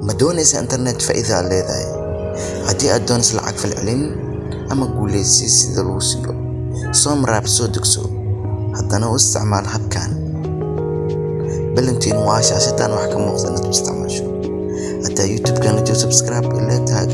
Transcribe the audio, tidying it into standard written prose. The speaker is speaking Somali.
ma doonaysa internet faa'iido aad leedahay haddii aad doonayso lacag falcelin ama guuleysi sida lagu siiyo Somrap soo degso haddana u isticmaal habkan balantiin waa shaashadan wax ka muuqda inaad isticmaasho haddii YouTube-kana subscribe ilaa taag